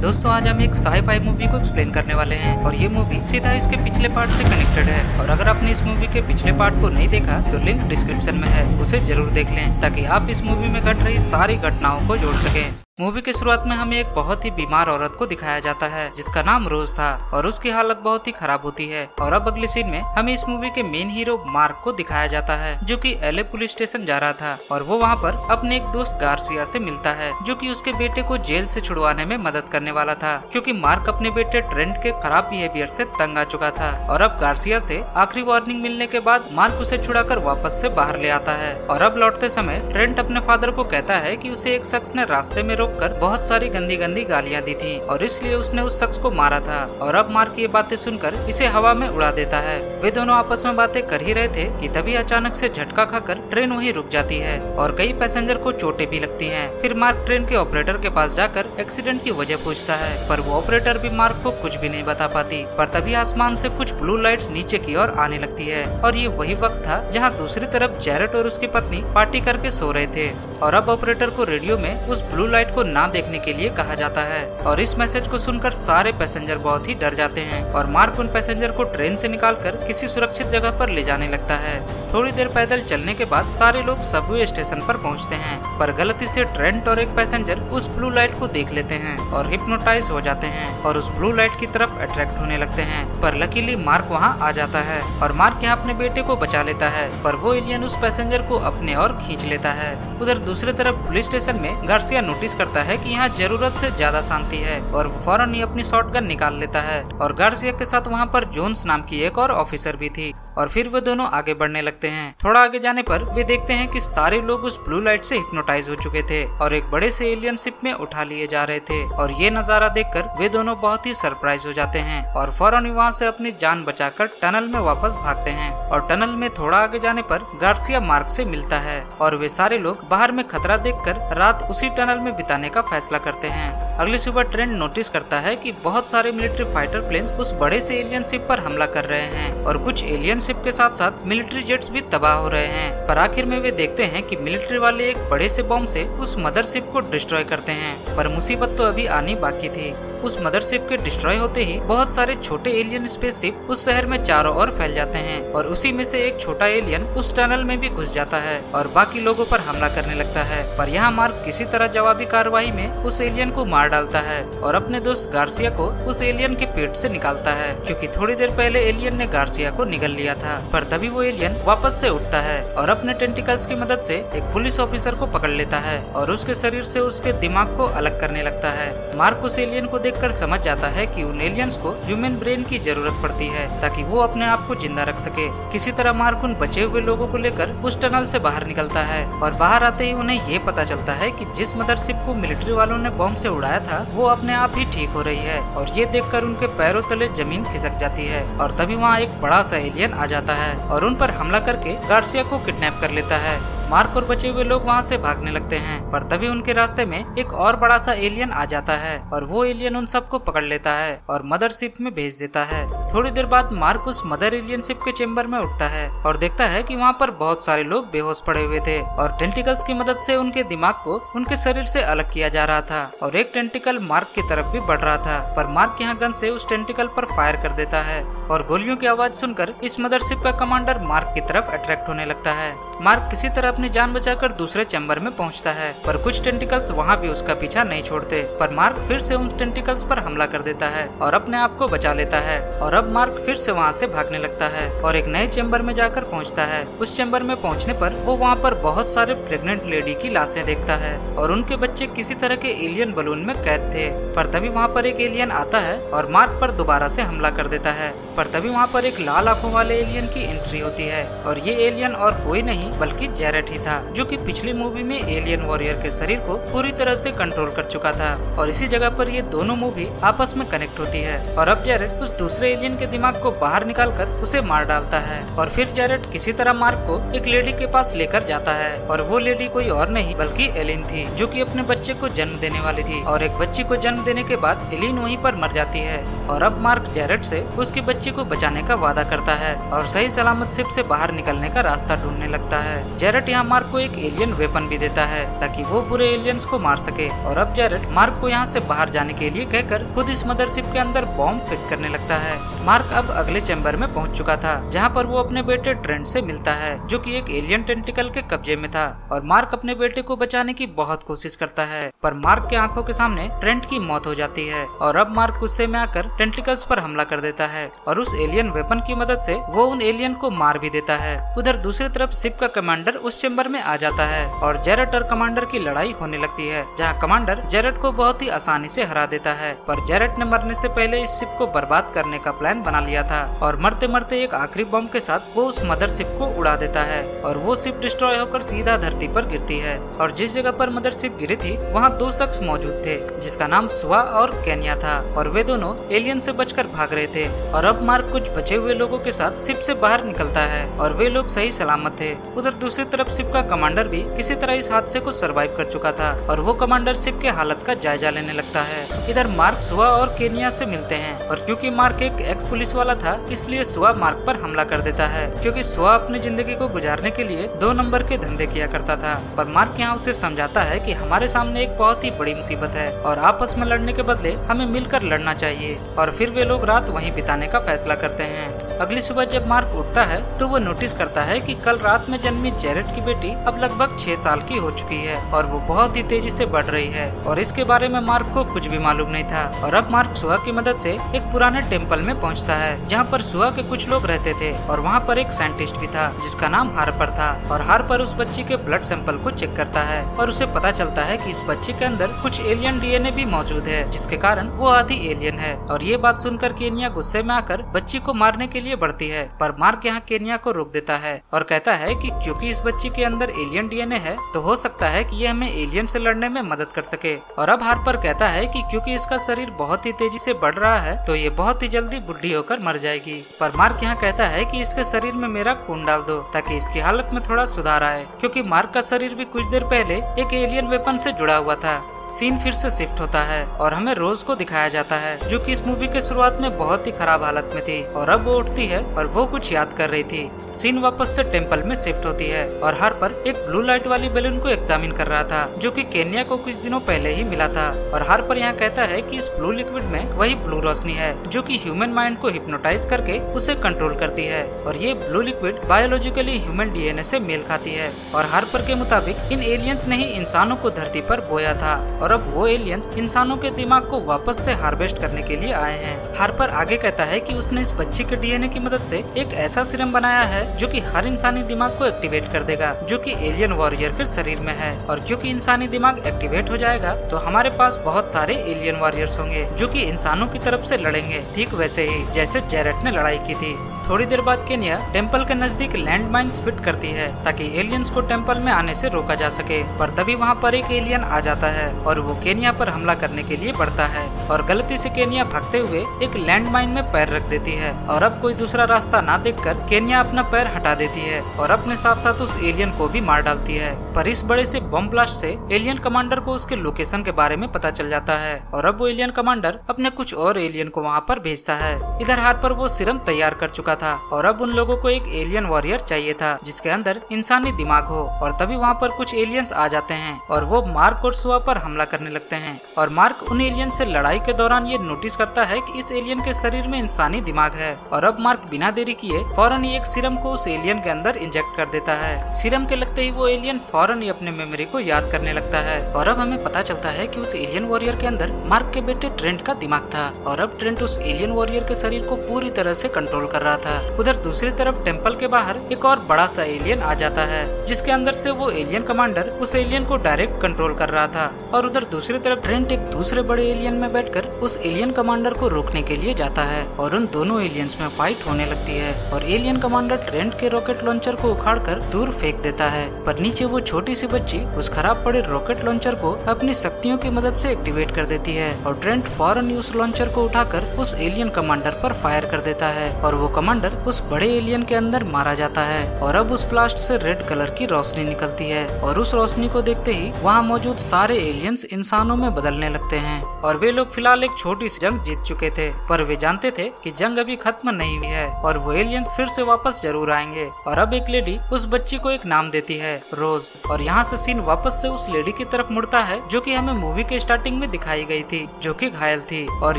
दोस्तों आज हम एक साई-फाई मूवी को एक्सप्लेन करने वाले हैं और ये मूवी सीधा इसके पिछले पार्ट से कनेक्टेड है। और अगर आपने इस मूवी के पिछले पार्ट को नहीं देखा तो लिंक डिस्क्रिप्शन में है, उसे जरूर देख लें ताकि आप इस मूवी में घट रही सारी घटनाओं को जोड़ सकें। मूवी की शुरुआत में हमें एक बहुत ही बीमार औरत को दिखाया जाता है जिसका नाम रोज था और उसकी हालत बहुत ही खराब होती है। और अब अगली सीन में हमें इस मूवी के मेन हीरो मार्क को दिखाया जाता है जो कि एलए पुलिस स्टेशन जा रहा था और वो वहाँ पर अपने एक दोस्त गार्सिया से मिलता है जो कि उसके बेटे को जेल से छुड़वाने में मदद करने वाला था, क्योंकि मार्क अपने बेटे ट्रेंट के खराब बिहेवियर से तंग आ चुका था। और अब गार्सिया से आखिरी वार्निंग मिलने के बाद मार्क उसे छुड़ाकर वापस से बाहर ले आता है। और अब लौटते समय ट्रेंट अपने फादर को कहता है कि उसे एक शख्स ने रास्ते में रोककर बहुत सारी गंदी गंदी गालियां दी थी और इसलिए उसने उस शख्स को मारा था। और अब मार्क ये बातें सुनकर इसे हवा में उड़ा देता है। वे दोनों आपस में बातें कर ही रहे थे कि तभी अचानक से झटका खाकर ट्रेन वहीं रुक जाती है और कई पैसेंजर को चोटें भी लगती हैं। फिर मार्क ट्रेन के ऑपरेटर के पास जाकर एक्सीडेंट की वजह पूछता है, पर वो ऑपरेटर भी मार्क को कुछ भी नहीं बता पाती। पर तभी आसमान से कुछ ब्लू लाइट्स नीचे की ओर आने लगती है और ये वही वक्त था जहाँ दूसरी तरफ जैरेट और उसकी पत्नी पार्टी करके सो रहे थे। और अब ऑपरेटर को रेडियो में उस ब्लू लाइट को ना देखने के लिए कहा जाता है और इस मैसेज को सुनकर सारे पैसेंजर बहुत ही डर जाते हैं और मार्क उन पैसेंजर को ट्रेन से निकालकर किसी सुरक्षित जगह पर ले जाने लगता है। थोड़ी देर पैदल चलने के बाद सारे लोग सबवे स्टेशन पर पहुंचते हैं, पर गलती से ट्रेंट और एक पैसेंजर उस ब्लू लाइट को देख लेते हैं और हिप्नोटाइज हो जाते हैं और उस ब्लू लाइट की तरफ अट्रैक्ट होने लगते हैं। पर लकीली मार्क वहां आ जाता है और मार्क यहाँ अपने बेटे को बचा लेता है, पर वो एलियन उस पैसेंजर को अपने ओर खींच लेता है। उधर दूसरी तरफ पुलिस स्टेशन में गार्सिया नोटिस करता है कि यहाँ जरूरत से ज्यादा शांति है और फौरन ही अपनी शॉटगन निकाल लेता है। और गार्सिया के साथ वहाँ पर जोन्स नाम की एक और ऑफिसर भी थी और फिर वे दोनों आगे बढ़ने लगते हैं। थोड़ा आगे जाने पर वे देखते हैं कि सारे लोग उस ब्लू लाइट से हिप्नोटाइज हो चुके थे और एक बड़े से एलियन शिप में उठा लिए जा रहे थे। और ये नजारा देखकर वे दोनों बहुत ही सरप्राइज हो जाते हैं और फौरन वहाँ से अपनी जान बचाकर टनल में वापस भागते हैं। और टनल में थोड़ा आगे जाने पर गार्सिया मार्क से मिलता है और वे सारे लोग बाहर में खतरा देखकर रात उसी टनल में बिताने का फैसला करते हैं। अगली सुबह ट्रेंट नोटिस करता है कि बहुत सारे मिलिट्री फाइटर प्लेन्स उस बड़े से एलियन शिप पर हमला कर रहे हैं और कुछ एलियन शिप के साथ साथ मिलिट्री जेट्स भी तबाह हो रहे हैं। पर आखिर में वे देखते हैं कि मिलिट्री वाले एक बड़े से बम से उस मदरशिप को डिस्ट्रॉय करते हैं, पर मुसीबत तो अभी आनी बाकी थी। उस मदरशिप के डिस्ट्रॉय होते ही बहुत सारे छोटे एलियन स्पेसशिप उस शहर में चारों ओर फैल जाते हैं और उसी में से एक छोटा एलियन उस टनल में भी घुस जाता है और बाकी लोगों पर हमला करने लगता है। पर यहाँ मार्क किसी तरह जवाबी कार्रवाई में उस एलियन को मार डालता है और अपने दोस्त गार्सिया को उस एलियन के पेट से निकालता है, क्योंकि थोड़ी देर पहले एलियन ने गार्सिया को निगल लिया था। पर तभी वो एलियन वापस से उठता है और अपने टेंटिकल्स की मदद से एक पुलिस ऑफिसर को पकड़ लेता है और उसके शरीर से उसके दिमाग को अलग करने लगता है। मार्क उस एलियन को देखकर समझ जाता है कि उन एलियंस को ह्यूमन ब्रेन की जरूरत पड़ती है ताकि वो अपने आप को जिंदा रख सके। किसी तरह मार्क उन बचे हुए लोगों को लेकर उस टनल से बाहर निकलता है और बाहर आते ही उन्हें ये पता चलता है कि जिस मदरशिप को मिलिट्री वालों ने बम से उड़ाया था वो अपने आप ही ठीक हो रही है। और ये देखकर उनके पैरों तले जमीन खिसक जाती है और तभी वहाँ एक बड़ा सा एलियन आ जाता है और उन पर हमला करके गार्सिया को किडनैप कर लेता है। मार्क और बचे हुए लोग वहाँ से भागने लगते हैं, पर तभी उनके रास्ते में एक और बड़ा सा एलियन आ जाता है और वो एलियन उन सबको पकड़ लेता है और मदरशिप में भेज देता है। थोड़ी देर बाद मार्क उस मदर एलियन शिप के चेम्बर में उठता है और देखता है कि वहाँ पर बहुत सारे लोग बेहोश पड़े हुए थे और टेंटिकल्स की मदद से उनके दिमाग को उनके शरीर से अलग किया जा रहा था और एक टेंटिकल मार्क की तरफ भी बढ़ रहा था। पर मार्क यहाँ गन से उस टेंटिकल पर फायर कर देता है और गोलियों की आवाज सुनकर इस मदरशिप का कमांडर मार्क की तरफ अट्रैक्ट होने लगता है। मार्क किसी तरह अपनी जान बचाकर दूसरे चैम्बर में पहुंचता है, पर कुछ टेंटिकल्स वहां भी उसका पीछा नहीं छोड़ते। पर मार्क फिर से उन टेंटिकल्स पर हमला कर देता है और अपने आप को बचा लेता है। और अब मार्क फिर से वहां से भागने लगता है और एक नए चैम्बर में जाकर पहुंचता है। उस चैम्बर में पहुंचने पर वो वहां पर बहुत सारे प्रेग्नेंट लेडी की लाशें देखता है और उनके बच्चे किसी तरह के एलियन बलून में कैद थे। पर तभी वहाँ पर एक एलियन आता है और मार्क पर दोबारा से हमला कर देता है। पर तभी वहाँ पर एक लाल आंखों वाले एलियन की एंट्री होती है और ये एलियन और कोई नहीं बल्कि जैरेट ही था, जो कि पिछली मूवी में एलियन वॉरियर के शरीर को पूरी तरह से कंट्रोल कर चुका था। और इसी जगह पर ये दोनों मूवी आपस में कनेक्ट होती है और अब जैरेट उस दूसरे एलियन के दिमाग को बाहर निकालकर उसे मार डालता है। और फिर जैरेट किसी तरह मार्क को एक लेडी के पास लेकर जाता है और वो लेडी कोई और नहीं बल्कि एलिन थी, जो कि अपने बच्चे को जन्म देने वाली थी। और एक बच्ची को जन्म देने के बाद एलिन वहीं पर मर जाती है और अब मार्क जैरेट से उसके बच्चे बच्ची को बचाने का वादा करता है और सही सलामत शिप से बाहर निकलने का रास्ता ढूंढने लगता है। जेरेट यहाँ मार्क को एक एलियन वेपन भी देता है ताकि वो बुरे एलियंस को मार सके और अब जेरेट मार्क को यहाँ से बाहर जाने के लिए कहकर खुद इस मदरशिप के अंदर बॉम्ब फिट करने लगता है। मार्क अब अगले चैम्बर में पहुँच चुका था जहाँ पर वो अपने बेटे ट्रेंट से मिलता है जो कि एक एलियन टेंटिकल के कब्जे में था और मार्क अपने बेटे को बचाने की बहुत कोशिश करता है पर मार्क के आंखों के सामने ट्रेंट की मौत हो जाती है और अब मार्क गुस्से में आकर टेंटिकल्स पर हमला कर देता है और उस एलियन वेपन की मदद से वो उन एलियन को मार भी देता है। उधर दूसरी तरफ शिप का कमांडर उस चैम्बर में आ जाता है और जेरेट और कमांडर की लड़ाई होने लगती है जहाँ कमांडर जेरेट को बहुत ही आसानी से हरा देता है पर जेरेट ने मरने से पहले इस शिप को बर्बाद करने का प्लान बना लिया था और मरते मरते एक आखिरी बम के साथ वो उस मदरशिप को उड़ा देता है और वो शिप डिस्ट्रॉय होकर सीधा धरती पर गिरती है और जिस जगह पर मदरशिप गिरी थी वहाँ दो शख्स मौजूद थे जिसका नाम सुआ और केनिया था और वे दोनों एलियन से बचकर भाग रहे थे और अब मार्क कुछ बचे हुए लोगों के साथ शिप से बाहर निकलता है और वे लोग सही सलामत थे। उधर दूसरी तरफ शिप का कमांडर भी किसी तरह इस हादसे को सरवाइव कर चुका था और वो कमांडर शिप के हालत का जायजा लेने लगता है। इधर मार्क सुआ और केनिया से मिलते हैं और क्योंकि मार्क एक एक्स पुलिस वाला था इसलिए सुआ मार्क पर हमला कर देता है क्योंकि सुआ अपनी जिंदगी को गुजारने के लिए 2 नंबर के धंधे किया करता था पर मार्क यहाँ उसे समझाता है कि हमारे सामने एक बहुत ही बड़ी मुसीबत है और आपस में लड़ने के बदले हमें मिलकर लड़ना चाहिए और फिर वे लोग रात वहीं बिताने का फैसला करते हैं। अगली सुबह जब मार्क उठता है तो वो नोटिस करता है कि कल रात में जन्मी जेरेट की बेटी अब लगभग 6 साल की हो चुकी है और वो बहुत ही तेजी से बढ़ रही है और इसके बारे में मार्क को कुछ भी मालूम नहीं था और अब मार्क सुआ की मदद से एक पुराने टेम्पल में पहुंचता है जहां पर सुआ के कुछ लोग रहते थे और वहां पर एक साइंटिस्ट भी था जिसका नाम हार्पर था और हार्पर उस बच्ची के ब्लड सैंपल को चेक करता है और उसे पता चलता है कि इस बच्ची के अंदर कुछ एलियन डीएनए भी मौजूद है जिसके कारण वो आधी एलियन है और ये बात सुनकर केनिया गुस्से में आकर बच्ची को मारने के लिए बढ़ती है पर मार्क यहाँ केनिया को रोक देता है और कहता है कि क्योंकि इस बच्ची के अंदर एलियन डीएनए है तो हो सकता है कि ये हमें एलियन से लड़ने में मदद कर सके और अब हार्पर कहता है कि क्योंकि इसका शरीर बहुत ही तेजी से बढ़ रहा है तो ये बहुत ही जल्दी बुढ़ी होकर मर जाएगी पर मार्क यहाँ कहता है कि इसके शरीर में मेरा खून डाल दो ताकि इसकी हालत में थोड़ा सुधार आए क्योंकि मार्क का शरीर भी कुछ देर पहले एक एलियन वेपन से जुड़ा हुआ था। सीन फिर से शिफ्ट होता है और हमें रोज को दिखाया जाता है जो कि इस मूवी के शुरुआत में बहुत ही खराब हालत में थी और अब वो उठती है और वो कुछ याद कर रही थी। सीन वापस से टेम्पल में शिफ्ट होती है और हार्पर एक ब्लू लाइट वाली बैलून को एग्जामिन कर रहा था जो कि केनिया को कुछ दिनों पहले ही मिला था और हार्पर यहाँ कहता है कि इस ब्लू लिक्विड में वही ब्लू रोशनी है जो कि ह्यूमन माइंड को हिप्नोटाइज करके उसे कंट्रोल करती है और ये blue liquid biologically human DNA से मेल खाती है और हार्पर के मुताबिक इन एलियंस ने ही इंसानों को धरती पर बोया था और अब वो एलियंस इंसानों के दिमाग को वापस से हार्वेस्ट करने के लिए आए हैं। हार्पर आगे कहता है कि उसने इस बच्ची के डीएनए की मदद से एक ऐसा सीरम बनाया है जो कि हर इंसानी दिमाग को एक्टिवेट कर देगा जो कि एलियन वॉरियर के शरीर में है और क्योंकि इंसानी दिमाग एक्टिवेट हो जाएगा तो हमारे पास बहुत सारे एलियन वॉरियर्स होंगे जो कि इंसानों की तरफ से लड़ेंगे ठीक वैसे ही जैसे जेरेट ने लड़ाई की थी। थोड़ी देर बाद केनिया टेम्पल के नजदीक लैंड माइन्स फिट करती है ताकि एलियंस को टेम्पल में आने से रोका जा सके पर तभी वहाँ पर एक एलियन आ जाता है और वो केनिया पर हमला करने के लिए बढ़ता है और गलती से केनिया भागते हुए एक लैंड माइन में पैर रख देती है और अब कोई दूसरा रास्ता ना देखकर केनिया अपना पैर हटा देती है और अपने साथ साथ उस एलियन को भी मार डालती है पर इस बड़े से बम ब्लास्ट से एलियन कमांडर को उसके लोकेशन के बारे में पता चल जाता है और अब वो एलियन कमांडर अपने कुछ और एलियन को वहाँ पर भेजता है। इधर हार्पर वो सीरम तैयार कर चुका था और अब उन लोगों को एक एलियन वॉरियर चाहिए था जिसके अंदर इंसानी दिमाग हो और तभी वहाँ पर कुछ एलियंस आ जाते हैं और वो मार्क और सुआ पर हमला करने लगते हैं और मार्क उन एलियन से लड़ाई के दौरान ये नोटिस करता है कि इस एलियन के शरीर में इंसानी दिमाग है और अब मार्क बिना देरी किए फौरन ही एक सीरम को उस एलियन के अंदर इंजेक्ट कर देता है। सीरम के लगते ही वो एलियन फौरन ही अपने मेमोरी को याद करने लगता है और अब हमें पता चलता है कि उस एलियन वॉरियर के अंदर मार्क के बेटे ट्रेंट का दिमाग था और अब ट्रेंट उस एलियन वॉरियर के शरीर को पूरी तरह से कंट्रोल कर रहा था। उधर दूसरी तरफ टेम्पल के बाहर एक और बड़ा सा एलियन आ जाता है जिसके अंदर से वो एलियन कमांडर उस एलियन को डायरेक्ट कंट्रोल कर रहा था और उधर दूसरी तरफ ट्रेंट एक दूसरे बड़े एलियन में बैठकर उस एलियन कमांडर को रोकने के लिए जाता है और उन दोनों एलियंस में फाइट होने लगती है और एलियन कमांडर ट्रेंट के रॉकेट लॉन्चर को उखाड़कर दूर फेंक देता है पर नीचे वो छोटी सी बच्ची उस खराब पड़े रॉकेट लॉन्चर को अपनी शक्तियों की मदद से एक्टिवेट कर देती है और ट्रेंट फौरन उस लॉन्चर को उठाकर उस एलियन कमांडर पर फायर कर देता है और वो कमांडर कमांडर उस बड़े एलियन के अंदर मारा जाता है और अब उस ब्लास्ट से रेड कलर की रोशनी निकलती है और उस रोशनी को देखते ही वहाँ मौजूद सारे एलियंस इंसानों में बदलने लगते हैं और वे लोग फिलहाल एक छोटी सी जंग जीत चुके थे, पर वे जानते थे कि जंग अभी खत्म नहीं हुई है और वो एलियंस फिर से वापस जरूर आएंगे। और अब एक लेडी उस बच्ची को एक नाम देती है, रोज। और यहाँ से सीन वापस से उस लेडी की तरफ मुड़ता है जो कि हमें मूवी के स्टार्टिंग में दिखाई गई थी, जो कि घायल थी। और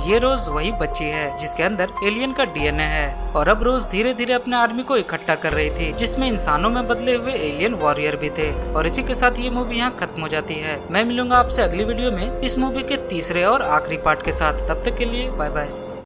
ये रोज वही बच्ची है जिसके अंदर एलियन का डीएनए है। और अब रोज धीरे धीरे अपने आर्मी को इकट्ठा कर रही थी, जिसमें इंसानों में बदले हुए एलियन वॉरियर भी थे। और इसी के साथ ये मूवी यहाँ खत्म हो जाती है। मैं मिलूंगा आपसे अगली वीडियो में इस मूवी के तीसरे और आखिरी पार्ट के साथ। तब तक के लिए बाय बाय।